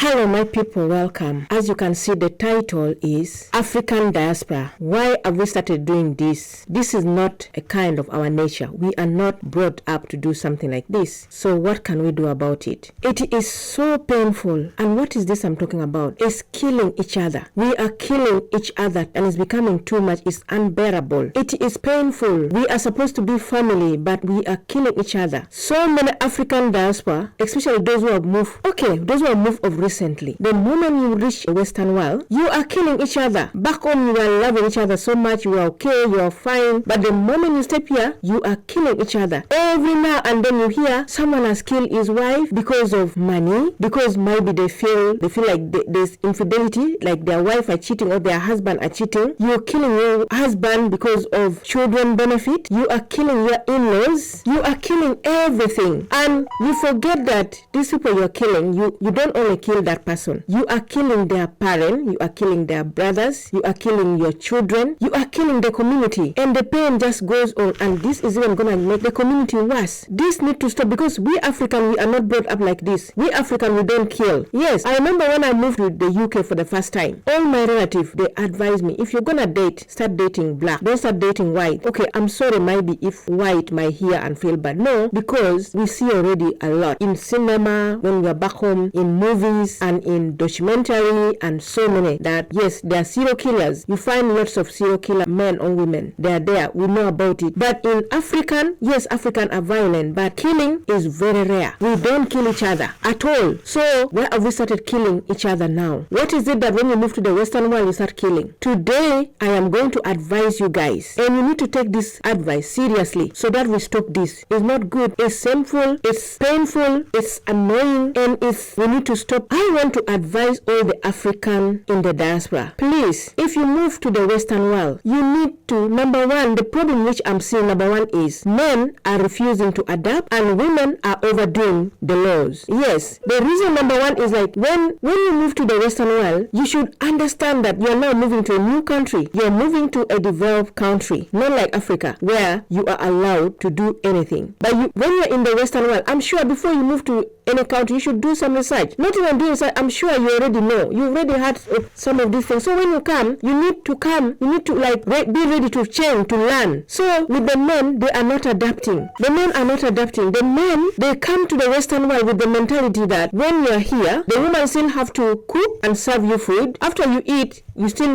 Hello my people, welcome. As you can see, the title is African Diaspora. Why have we started doing this? This is not a kind of our nature. We are not brought up to do something like this. So what can we do about it? It is so painful. And what is this I'm talking about? It's killing each other. We are killing each other and it's becoming too much. It's unbearable. It is painful. We are supposed to be family, but we are killing each other. So many African diaspora, especially those who have moved, those who have moved of recently. The moment you reach the Western world, you are killing each other. Back home, you are loving each other so much, you are okay, you are fine. But the moment you step here, you are killing each other. Every now and then you hear someone has killed his wife because of money, because maybe they feel like there's infidelity, like their wife are cheating or their husband are cheating. You're killing your husband because of children benefit. You are killing your in-laws. You are killing everything. And you forget that these people you're killing, you don't only kill that person. You are killing their parent, you are killing their brothers, you are killing your children, you are killing the community. And the pain just goes on, and this is even going to make the community worse. This need to stop, because we African, we are not brought up like this. We African, we don't kill. Yes, I remember when I moved to the UK for the first time, all my relatives, they advised me, if you're going to date, start dating black. Don't start dating white. Okay, I'm sorry, maybe if white might hear and feel bad. No, because we see already a lot in cinema, when we are back home, in movies and in documentary, and so many that yes, there are serial killers. You find lots of serial killer men or women. They are there. We know about it. But in African, yes, African are violent, but killing is very rare. We don't kill each other at all. So where have we started killing each other now? What is it that when you move to the Western world, you start killing? Today, I am going to advise you guys, and you need to take this advice seriously so that we stop this. It's not good. It's sinful. It's painful. It's annoying, and we need to stop. I want to advise all the African in the diaspora. Please, if you move to the Western world, you need to, number one, the problem which I'm seeing, number one is men are refusing to adapt and women are overdoing the laws. Yes, the reason number one is like when you move to the Western world, you should understand that you're now moving to a new country. You're moving to a developed country, not like Africa, where you are allowed to do anything. But when you're in the Western world, I'm sure before you move to any country, you should do some research. Not even doing research, I'm sure you already know. You already had some of these things. So when you come, you need to be ready to change, to learn. So with the men, they are not adapting. The men are not adapting. The men, they come to the Western world with the mentality that when you're here, the woman still have to cook and serve you food. After you eat, she still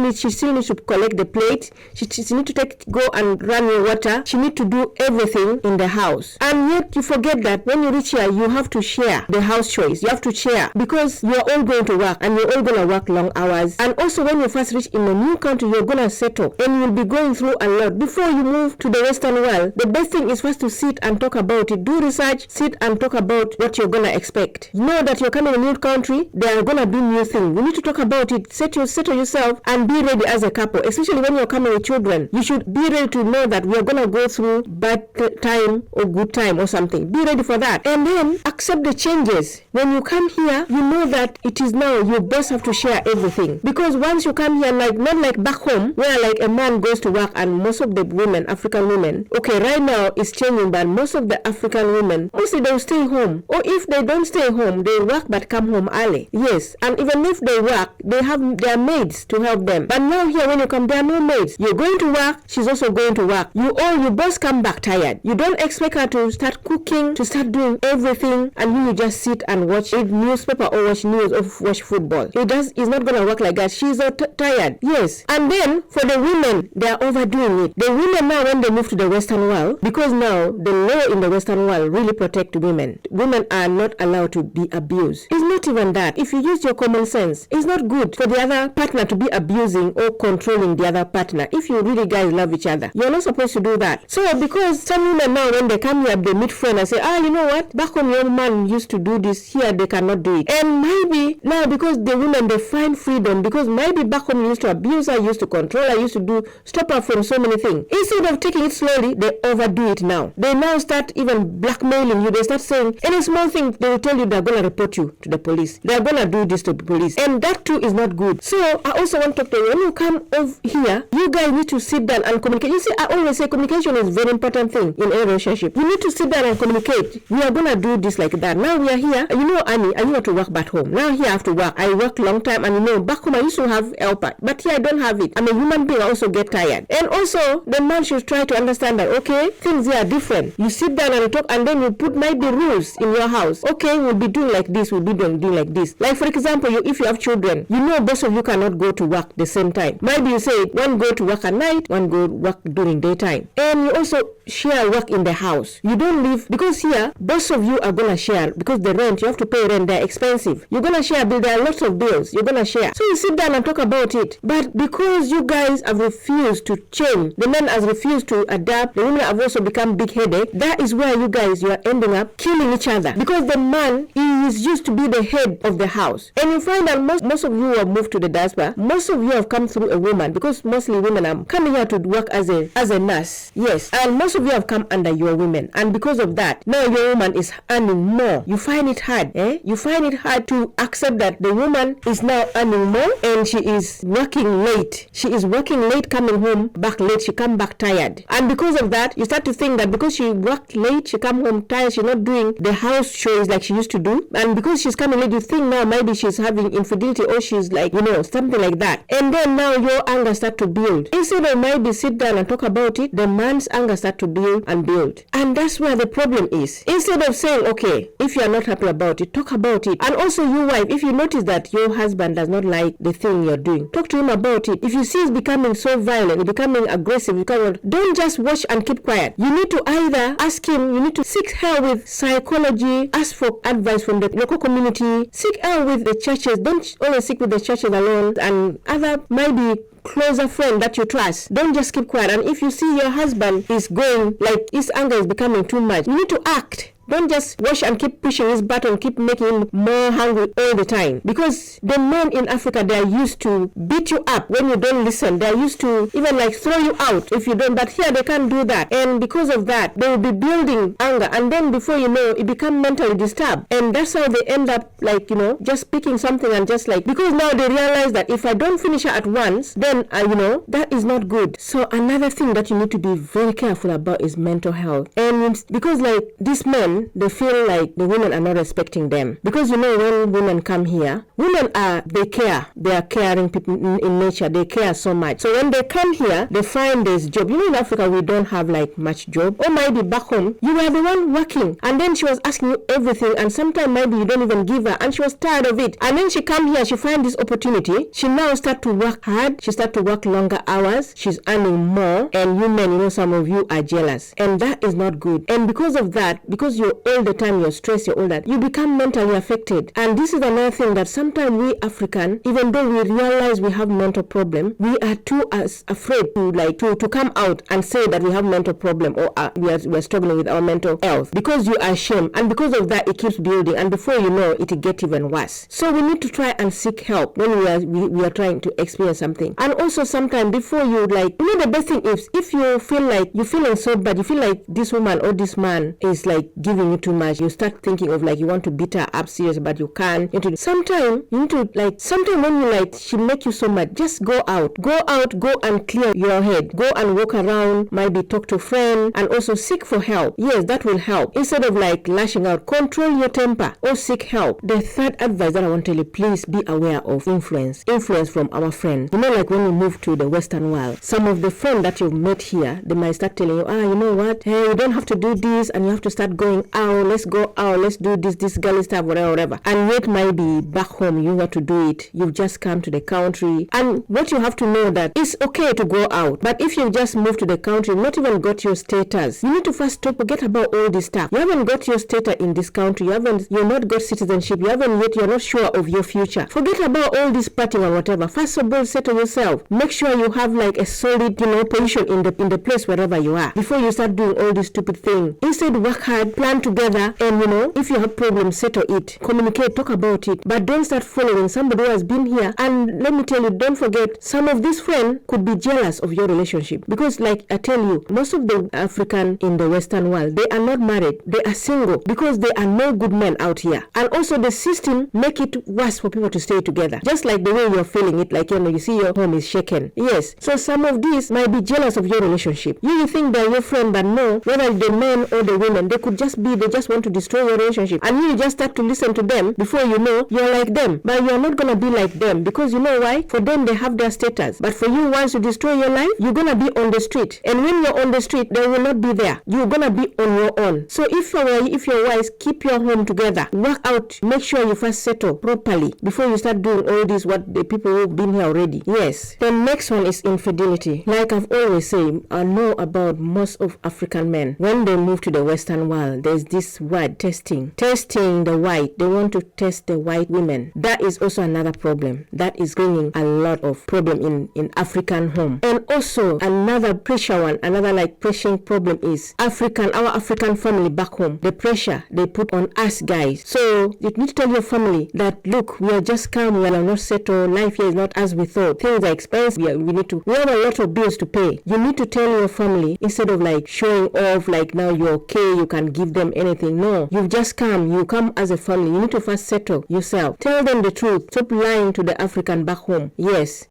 needs to collect the plate. She need to go and run your water. She need to do everything in the house. And yet you forget that when you reach here, you have to share the house chores. You have to share because you are all going to work and you're all going to work long hours. And also when you first reach in a new country, you're going to settle and you'll be going through a lot. Before you move to the Western world, the best thing is first to sit and talk about it. Do research, sit and talk about what you're going to expect. Know that you're coming to a new country, there are going to be new things. You need to talk about it. Settle yourself and be ready as a couple, especially when you're coming with children. You should be ready to know that we are going to go through bad time or good time or something. Be ready for that. And then accept the changes. When you come here, you know that it is now you both have to share everything. Because once you come here, not like back home, where like a man goes to work and most of the women, African women, okay, right now it's changing, but most of the African women, mostly they'll stay home. Or if they don't stay home, they work but come home early. Yes, and even if they work, they have their maids to help them. But now here when you come, there are no maids. You're going to work, she's also going to work. You both come back tired. You don't expect her to start cooking, to start doing everything, and you just sit and read newspaper or watch news or watch football. It's not going to work like that. She's tired. Yes. And then for the women, they are overdoing it. The women now, when they move to the Western world, because now the law in the Western world really protect women. Women are not allowed to be abused. It's not even that. If you use your common sense, it's not good for the other partner to be abusing or controlling the other partner. If you really guys love each other, you're not supposed to do that. So because some women now, when they come here, they meet friends and say, you know what? Back when your man used to do this, here they cannot do it. And maybe now because the women, they find freedom, because maybe back home you used to abuse her, used to control her, used to stop her from so many things. Instead of taking it slowly, they overdo it now. They now start even blackmailing you. They start saying any small thing, they will tell you they're going to report you to the police. They're going to do this to the police. And that too is not good. So I also also want to talk to you. When you come over here, you guys need to sit down and communicate. You see, I always say communication is a very important thing in a relationship. You need to sit down and communicate. We are gonna do this like that. Now we are here. You know, Annie, I want to work back home. Now here I have to work. I work long time, and you know, back home I used to have helper, but here I don't have it. I'm a human being. I also get tired. And also, the man should try to understand that, okay, things here are different. You sit down and you talk, and then you put maybe rules in your house. Okay, we'll be doing like this. We'll be doing like this. Like for example, if you have children, you know both of you cannot go to work the same time. Maybe you say one go to work at night, one go work during daytime. And you also share work in the house. You don't live, because here both of you are gonna share, because the rent, you have to pay rent, they're expensive. You're gonna share bill, there are lots of bills you're gonna share. So you sit down and talk about it. But because you guys have refused to change, the men has refused to adapt, the women have also become big-headed, that is where you are ending up killing each other. Because the man, he is used to be the head of the house. And you find that most of you have moved to the diaspora, most of you have come through a woman, because mostly women are coming here to work as a nurse. Yes. And most of you have come under your women. And because of that, now your woman is earning more. You find it hard, You find it hard to accept that the woman is now earning more and she is working late. She is working late, coming home back late, she come back tired. And because of that, you start to think that because she worked late, she come home tired, she's not doing the house chores like she used to do. And because she's coming late, you think now maybe she's having infidelity, or she's like, something like that. And then now your anger start to build. Instead of maybe sit down and talk about it, the man's anger start to build and build. And that's where the problem is. Instead of saying, okay, if you are not happy about it, talk about it. And also you wife, if you notice that your husband does not like the thing you're doing, talk to him about it. If you see he's becoming so violent, becoming aggressive, don't just watch and keep quiet. You need to either ask him, you need to seek help with psychology, ask for advice from the local community, seek help with the churches. Don't always seek with the churches alone, and other maybe closer friend that you trust. Don't just keep quiet. And if you see your husband is going, like his anger is becoming too much, you need to act. Don't just watch and keep pushing his button, keep making him more hungry all the time. Because the men in Africa, they are used to beat you up when you don't listen. They are used to even like throw you out if you don't. But here they can't do that. And because of that, they will be building anger. And then before you know, it become mentally disturbed. And that's how they end up like, just picking something and just like, because now they realize that if I don't finish her at once, then, that is not good. So another thing that you need to be very careful about is mental health. And because like these men, they feel like the women are not respecting them. Because when women come here, they care. They are caring people in nature. They care so much. So when they come here, they find this job. In Africa, we don't have like much job. Or maybe back home, you were the one working. And then she was asking you everything. And sometimes maybe you don't even give her. And she was tired of it. And then she come here, she find this opportunity. She now start to work hard. She start to work longer hours. She's earning more. And you men, some of you are jealous. And that is not good. And because of that, because you're all the time, you're stressed, you're all that, you become mentally affected. And this is another thing that sometimes we African, even though we realize we have mental problem, we are too afraid to come out and say that we have mental problem, or we are struggling with our mental health, because you are ashamed. And because of that, it keeps building, and before you know it gets even worse. So we need to try and seek help when we are trying to experience something. And also sometimes before you the best thing is, if you feel like you're feeling so bad, you feel like this woman or this man is like giving you too much, you start thinking of like you want to beat her up serious, but you can't. Sometimes you need to sometimes when you she make you so much, just go out, go and clear your head, go and walk around, maybe talk to a friend, and also seek for help. Yes, that will help. Instead of lashing out, control your temper or seek help. The third advice that I want to tell you, please be aware of influence from our friends. Like when you move to the Western world, some of the friends that you've met here, they might start telling you, you know what, hey, you don't have to do this, and you have to start going out, let's go out, let's do this girly stuff, whatever. And yet maybe back home you want to do it, you've just come to the country. And what you have to know that it's okay to go out, but if you just moved to the country, not even got your status, you need to first forget about all this stuff. You haven't got your status in this country, you're not got citizenship, you're not sure of your future. Forget about all this partying or whatever. First of all, settle yourself. Make sure you have a solid, position in the place wherever you are, before you start doing all this stupid thing. Instead, work hard, plan stand together and, if you have problems, settle it. Communicate, talk about it. But don't start following somebody who has been here. And let me tell you, don't forget, some of these friends could be jealous of your relationship. Because like I tell you, most of the African in the Western world, they are not married. They are single because there are no good men out here. And also the system make it worse for people to stay together. Just like the way you're feeling it, like, you see your home is shaken. Yes. So some of these might be jealous of your relationship. You think they're your friend, but no, whether the men or the women, they could just be, they just want to destroy your relationship. And you just start to listen to them before you know you're like them. But you're not going to be like them because you know why? For them, they have their status. But for you, once you destroy your life, you're going to be on the street. And when you're on the street, they will not be there. You're going to be on your own. So if you're wise, keep your home together. Work out. Make sure you first settle properly before you start doing all this, what the people who've been here already. Yes. The next one is infidelity. Like I've always said, I know about most of African men. When they move to the Western world, there's this word, testing. Testing the white. They want to test the white women. That is also another problem. That is bringing a lot of problem in African home. And also another pressure one, another like pressing problem is our African family back home. The pressure they put on us guys. So you need to tell your family that, look, we are just calm, we are not settled, life here is not as we thought. Things are expensive. We have a lot of bills to pay. You need to tell your family instead of like showing off like now you're okay, you can give them anything. No, you just come. You come as a family. You need to first settle yourself. Tell them the truth. Stop lying to the African back home. Yes,